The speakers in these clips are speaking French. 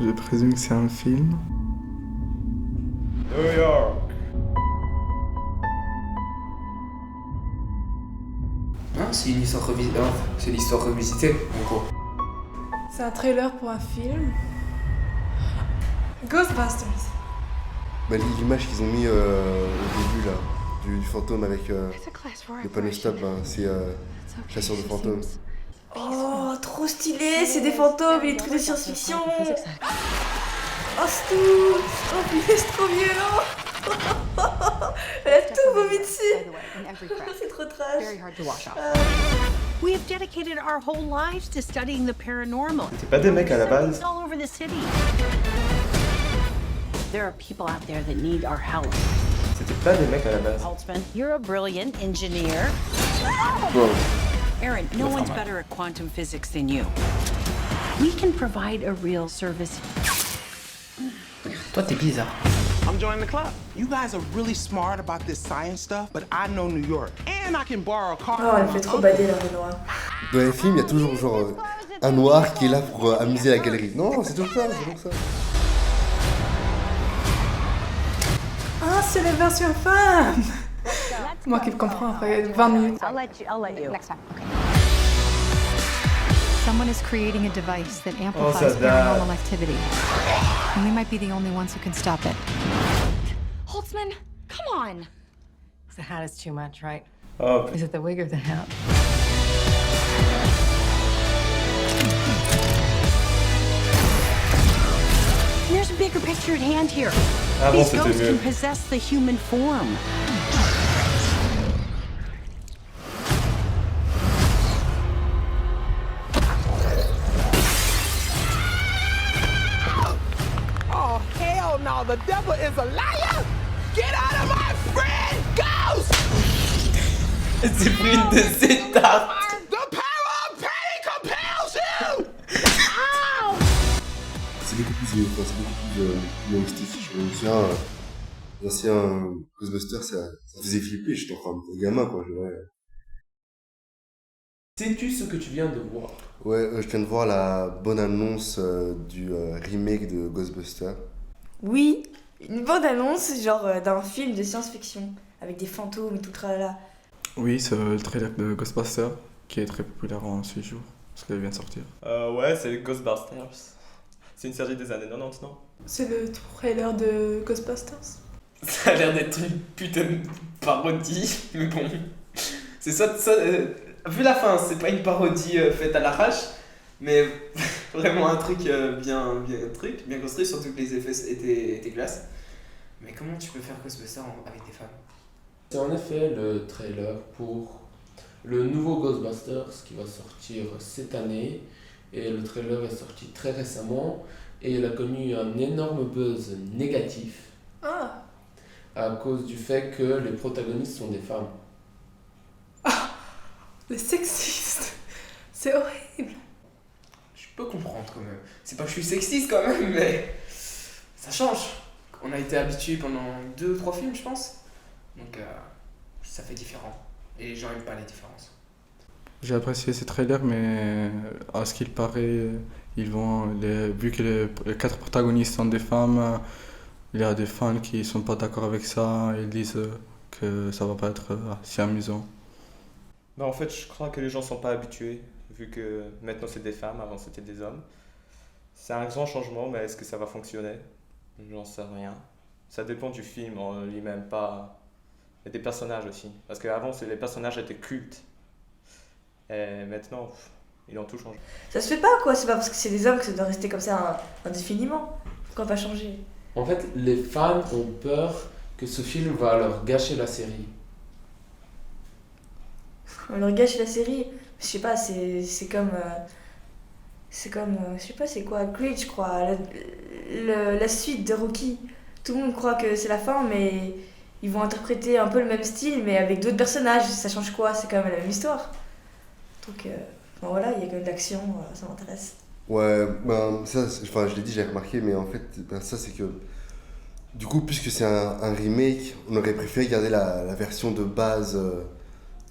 Je présume que c'est un film. New York. Non, c'est une histoire revisitée. C'est l'histoire revisitée, en gros. C'est un trailer pour un film. Ghostbusters. Bah, l'image qu'ils ont mis au début là, du fantôme avec le panneau stop, c'est chasseur de fantômes. Oh, trop stylé, c'est des fantômes et des trucs de science-fiction. Oh, Stu. Oh, putain, c'est trop violent. Elle a tout vomi dessus. C'est trop trash. We have dedicated our whole lives to studying the paranormal. C'est pas des mecs à la base. All over the city. There are people out there that need our help. C'était pas des mecs à la base. Holtzman, you're a brilliant engineer. Bon, Aaron, no one's better at quantum physics than you. We can provide a real service. Toi, t'es bizarre. I'm joining the club. You guys are really smart about this science stuff, but I know New York. And I can borrow a car. Oh, elle me fait trop bader la Renoir. dans les films, il y a toujours genre un noir qui est là pour amuser la galerie. Non, c'est toujours ça, c'est toujours ça. Ah, c'est la version femme. Moi qui le comprends après 20 minutes. I'll let you. Next time. Okay. Someone is creating a device that amplifies ça date. paranormal activity. And we might be the only ones who can stop it. Holtzman, come on. The hat is too much, right? Oh, Is it the wig or the hat? There's a bigger picture at hand here. Ah bon, These c'était ghosts mieux. can possess the human form. Oh, hell no, the devil is a liar! Get out of my friend, ghost! C'est pris une de ces tartes. The power of pain compels you! C'est beaucoup plus humoristique. Je me souviens, les anciens Ghostbusters, ça faisait flipper, j'étais encore un gamin quoi. Sais-tu ce que tu viens de voir? Ouais, je viens de voir la bonne annonce du remake de Ghostbusters. Oui, une bonne annonce, genre d'un film de science-fiction, avec des fantômes et tout tralala. Oui, c'est le trailer de Ghostbusters qui est très populaire en ce jour, parce qu'elle vient de sortir. Ouais, c'est Ghostbusters. C'est une série des années 90, non? C'est le trailer de Ghostbusters. Ça a l'air d'être une putain de parodie, mais bon. C'est ça, vu la fin, c'est pas une parodie faite à l'arrache, mais vraiment un truc bien construit, surtout que les effets étaient classe. Mais comment tu peux faire Ghostbusters avec des femmes? C'est en effet le trailer pour le nouveau Ghostbusters qui va sortir cette année. Et le trailer est sorti très récemment et il a connu un énorme buzz négatif Ah, à cause du fait que les protagonistes sont des femmes. les sexistes. C'est horrible. Je peux comprendre quand même. C'est pas que je suis sexiste quand même, mais ça change. On a été habitués pendant 2 ou 3 films, je pense. Donc ça fait différent. Et les gens aiment pas les différences. J'ai apprécié ces trailers, mais à ce qu'il paraît, vu que les 4 protagonistes sont des femmes, il y a des fans qui sont pas d'accord avec ça, ils disent que ça va pas être si amusant. Bah en fait, je crois que les gens sont pas habitués, vu que maintenant c'est des femmes, avant c'était des hommes. C'est un grand changement, mais est-ce que ça va fonctionner? J'en sais rien. Ça dépend du film en lui-même, pas... Et des personnages aussi. Parce qu'avant, les personnages étaient cultes. Et maintenant, ils ont tout changé. Ça se fait pas quoi, c'est pas parce que c'est des hommes que ça doit rester comme ça indéfiniment. Pourquoi pas changer? En fait, les fans ont peur que ce film va leur gâcher la série. On leur gâche la série. Je sais pas, c'est comme. Je sais pas, c'est quoi? Creed, je crois. La suite de Rocky. Tout le monde croit que c'est la fin, mais ils vont interpréter un peu le même style, mais avec d'autres personnages. Ça change quoi? C'est quand même la même histoire. Donc, voilà, il y a quand même de l'action, ça m'intéresse. Ouais, ça, je l'ai dit, j'ai remarqué, mais en fait, ça c'est que... Du coup, puisque c'est un remake, on aurait préféré garder la version de base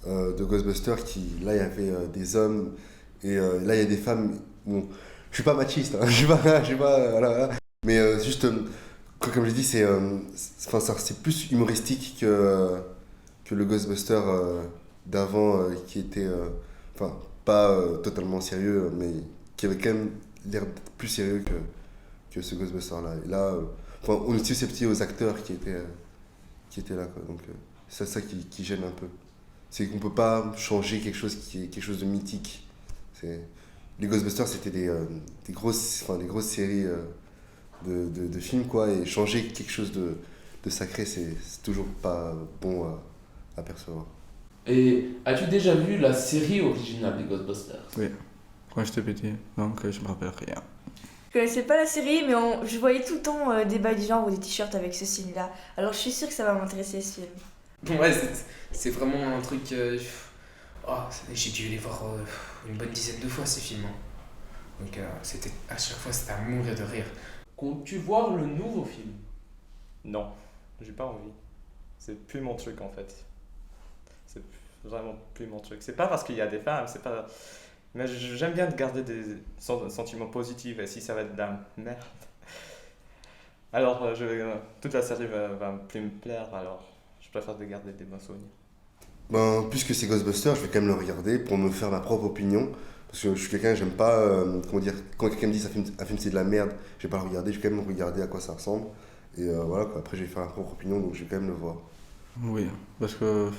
de Ghostbusters, qui, là, il y avait des hommes, et là, il y a des femmes. Bon, Je suis pas machiste, hein. Je suis pas voilà. Mais juste, comme j'ai dit, c'est plus humoristique que le Ghostbuster d'avant qui était, pas totalement sérieux, mais qui avait quand même l'air plus sérieux que ce Ghostbuster-là. Et là, on est susceptible aux acteurs qui étaient là, quoi. Donc c'est ça qui gêne un peu. C'est qu'on peut pas changer quelque chose qui est quelque chose de mythique. Les Ghostbusters, c'était des grosses séries de films, quoi, et changer quelque chose de sacré, c'est toujours pas bon à percevoir. Et as-tu déjà vu la série originale des Ghostbusters? Oui, quand j'étais petit, donc je me rappelle rien. Je connaissais pas la série, mais je voyais tout le temps des bails du genre ou des t-shirts avec ce signe-là. Alors je suis sûre que ça va m'intéresser ce film. Ouais, c'est vraiment un truc. J'ai dû les voir une bonne dizaine de fois ces films. Hein. Donc à chaque fois c'était à mourir de rire. Comptes-tu voir le nouveau film? Non, j'ai pas envie. C'est plus mon truc en fait. C'est vraiment plus mon truc. C'est pas parce qu'il y a des femmes, c'est pas. Mais j'aime bien garder des sentiments positifs, et si ça va être de la merde. Alors toute la série va plus me plaire, alors je préfère de garder des bons souvenirs. Puisque c'est Ghostbusters, je vais quand même le regarder pour me faire ma propre opinion. Parce que je suis quelqu'un, j'aime pas, quand quelqu'un me dit un film c'est de la merde, je vais pas le regarder, je vais quand même regarder à quoi ça ressemble. Et voilà, quoi. Après je vais faire ma propre opinion, donc je vais quand même le voir. Oui, parce que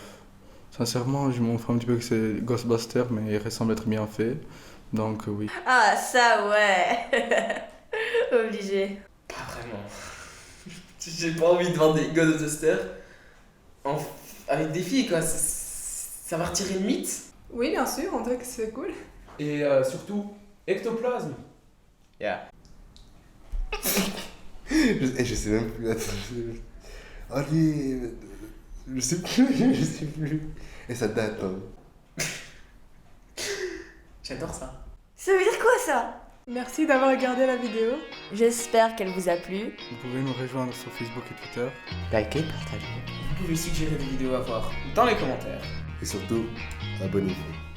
sincèrement, je m'en fous un petit peu que c'est Ghostbusters, mais il semble être bien fait. Donc oui. Ah, ça, ouais. Obligé. Pas vraiment. J'ai pas envie de voir des Ghostbusters avec des filles, quoi. Ça va retirer le mythe. Oui, bien sûr, on dirait que c'est cool. Et surtout, ectoplasme. Yeah. je sais même plus. Allez, je sais plus. Et ça date. Hein. J'adore ça. Ça veut dire quoi ça? Merci d'avoir regardé la vidéo. J'espère qu'elle vous a plu. Vous pouvez nous rejoindre sur Facebook et Twitter. Likez, partagez. Vous pouvez suggérer des vidéos à voir dans les commentaires. Et surtout, abonnez-vous.